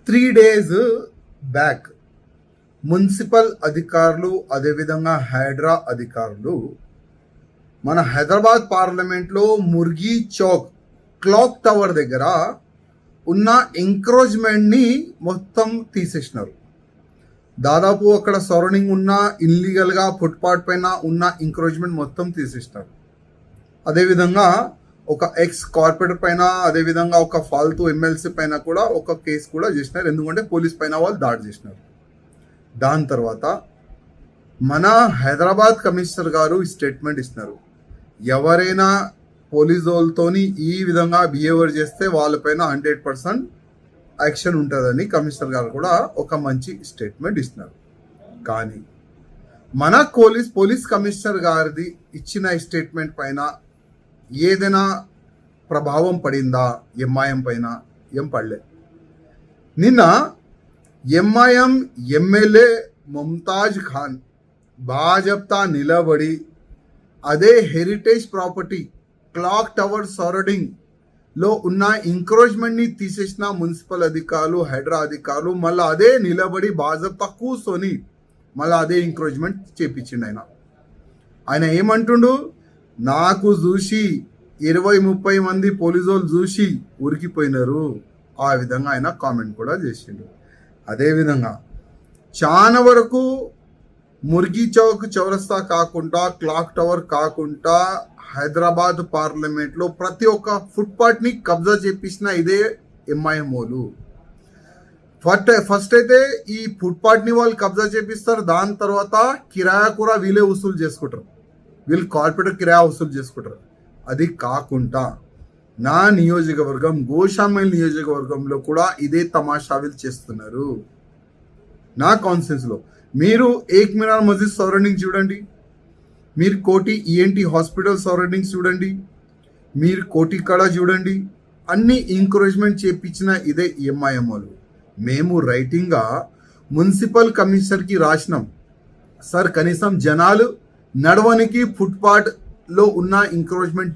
3 days back municipal అధికారులు అదేవిధంగా హైడ్రా అధికారులు మన హైదరాబాద్ పార్లమెంట్లో ముర్గి చౌక్ క్లాక్ టవర్ దగ్గర ఉన్న ఎంక్రోచ్మెంట్ని మొత్తం తీసేసినారు. దాదాపు అక్కడ సరౌండింగ్ ఉన్న ఇల్లీగల్గా ఫుట్పాత్ పైన ఉన్న ఎంక్రోచ్మెంట్ మొత్తం తీసేసినారు. అదేవిధంగా ఒక ఎక్స్ కార్పొరేటర్ పైన అదేవిధంగా ఒక ఫాల్తూ ఎమ్మెల్సీ పైన కూడా ఒక కేసు కూడా చేసినారు. ఎందుకంటే పోలీస్ పైన వాళ్ళు దాడి చేసినారు. దాని తర్వాత మన హైదరాబాద్ కమిషనర్ గారు స్టేట్మెంట్ ఇస్తున్నారు. ఎవరైనా పోలీస్ వాళ్ళతోని ఈ విధంగా బిహేవియర్ చేస్తే వాళ్ళపైన 100% యాక్షన్ ఉంటుందని కమిషనర్ గారు కూడా ఒక మంచి స్టేట్మెంట్ ఇస్తున్నారు. కానీ మన పోలీస్ కమిషనర్ గారిది ఇచ్చిన స్టేట్మెంట్ పైన ఏదైనా ప్రభావం పడిందా ఎంఐఎం పైన? ఏం పడలే. నిన్న ఎంఐఎం ఎమ్మెల్యే ముంతాజ్ ఖాన్ బాజప్తా నిలబడి అదే heritage property clock tower surrounding లో ఉన్న ఎంక్రోచ్మెంట్ని తీసేసిన మున్సిపల్ అధికారులు హైడ్రా అధికారులు మళ్ళీ అదే నిలబడి బాజప్తా కూర్చొని మళ్ళీ అదే ఎంక్రోచ్మెంట్ చేపించిండు. ఆయన ఏమంటుండు, నాకు చూసి 20-30 మంది పోలీసు వాళ్ళు చూసి ఉరికిపోయినారు. ఆ విధంగా ఆయన కామెంట్ కూడా చేసిండు. అదేవిధంగా చాలా వరకు ముర్గి చౌక్ చౌరస్తా కాకుండా క్లాక్ టవర్ కాకుండా హైదరాబాద్ పార్లమెంట్లో ప్రతి ఒక్క ఫుట్పాత్ని కబ్జా చేపించిన ఇదే ఎంఐఎం వాళ్ళు. ఫస్ట్ అయితే ఈ ఫుట్పాత్ని వాళ్ళు కబ్జా చేపిస్తారు. దాని తర్వాత కిరాయా కూడా వీళ్ళే వసూలు చేసుకుంటారు. వీళ్ళు కార్పొరేటర్ కిరాయా వసూలు చేసుకుంటారు. అది కాకుండా నా నియోజకవర్గం గోషామల్ నియోజకవర్గంలో కూడా ఇదే తమాషా వీళ్ళు చేస్తున్నారు. నా కాన్స్టిట్యూన్సీలో మీరు ఏక్ మినార్ మస్జిద్ సరౌండింగ్ చూడండి, మీరు కోటి ఈఎన్టీ హాస్పిటల్ సరౌండింగ్స్ చూడండి, మీరు కోటి కళ చూడండి, అన్ని ఎంకరేజ్మెంట్ చేపించిన ఇదే ఎంఐఎం వాళ్ళు. మేము రైటింగ్గా మున్సిపల్ కమిషనర్కి రాసినాం, సార్ కనీసం జనాలు నడవనికి ఫుట్పాత్లో ఉన్న ఎంకరేజ్మెంట్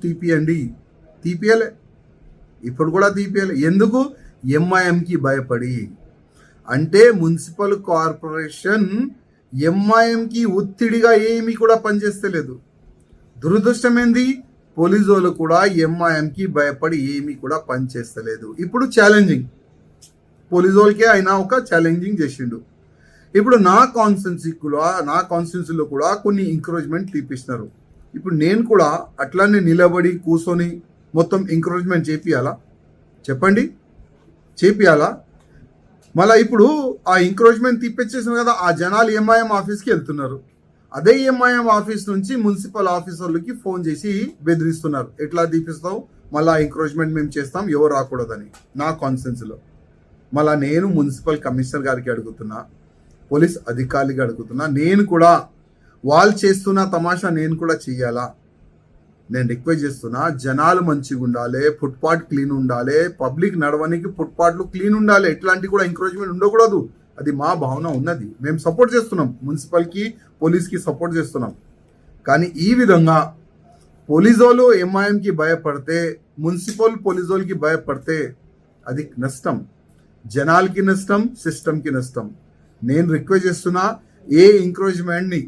తీపియలే. ఇప్పుడు కూడా తీపియలే. ఎందుకు? ఎంఐఎంకి భయపడి. అంటే మున్సిపల్ కార్పొరేషన్ ఎంఐఎంకి ఒత్తిడిగా ఏమీ కూడా పనిచేస్తలేదు. దురదృష్టం ఏంది, పోలీసు వాళ్ళు కూడా ఎంఐఎంకి భయపడి ఏమీ కూడా పనిచేస్తలేదు. ఇప్పుడు ఛాలెంజింగ్ పోలీసు వాళ్ళకే ఆయన ఒక ఛాలెంజింగ్ చేసిండు. ఇప్పుడు నా కాన్స్టిట్యూన్సీలో కూడా కొన్ని ఎంకరేజ్మెంట్ తీపిస్తున్నారు. ఇప్పుడు నేను కూడా అట్లానే నిలబడి కూర్చొని మొత్తం ఎంకరేజ్మెంట్ చేపియాలా? చెప్పండి, చేపియాలా? మళ్ళీ ఇప్పుడు ఆ ఎంకరేజ్మెంట్ తీపిచ్చేసిన కదా, ఆ జనాలు ఎంఐఎం ఆఫీస్కి వెళ్తున్నారు. అదే ఎంఐఎం ఆఫీస్ నుంచి మున్సిపల్ ఆఫీసర్లకి ఫోన్ చేసి బెదిరిస్తున్నారు, ఎట్లా తీపిస్తావు, మళ్ళీ ఎంకరేజ్మెంట్ మేము చేస్తాం, ఎవరు రాకూడదని. నా కాన్స్టిట్యూన్సీలో మళ్ళీ నేను మున్సిపల్ కమిషనర్ గారికి అడుగుతున్నా, పోలీస్ అధికారికి అడుగుతున్నా, నేను కూడా వాళ్ళు చేస్తున్న తమాషా నేను కూడా చెయ్యాలా? నేను రిక్వెస్ట్ చేస్తున్నా, జనాలు మంచిగా ఉండాలి, ఫుట్పాత్ క్లీన్ ఉండాలి, పబ్లిక్ నడవడానికి ఫుట్పాత్లు క్లీన్ ఉండాలి, ఎట్లాంటి కూడా ఎంకరేజ్మెంట్ ఉండకూడదు. అది మా భావన ఉన్నది. మేము సపోర్ట్ చేస్తున్నాం, మున్సిపల్కి పోలీస్కి సపోర్ట్ చేస్తున్నాం. కానీ ఈ విధంగా పోలీసు వాళ్ళు ఎంఐఎంకి భయపడితే, మున్సిపల్ పోలీసు వాళ్ళకి భయపడితే అది నష్టం, జనాలకి నష్టం, సిస్టమ్కి నష్టం. నేను రిక్వెస్ట్ చేస్తున్నా, ఏ ఎంకరేజ్మెంట్ని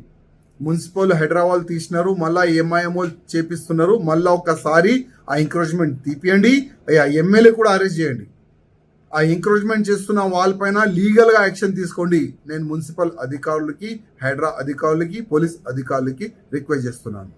మున్సిపల్ హైదరాబాద్ తీసినారు, మళ్ళీ ఎంఐఎం చేపిస్తున్నారు, మళ్ళీ ఒకసారి ఆ ఎంకరేజ్మెంట్ తీపియండి. ఆ ఎమ్మెల్యే కూడా అరెస్ట్ చేయండి. ఆ ఎంకరేజ్మెంట్ చేస్తున్న వాళ్ళపైన లీగల్గా యాక్షన్ తీసుకోండి. నేను మున్సిపల్ అధికారులకి, హైడ్రా అధికారులకి, పోలీస్ అధికారులకి రిక్వెస్ట్ చేస్తున్నాను.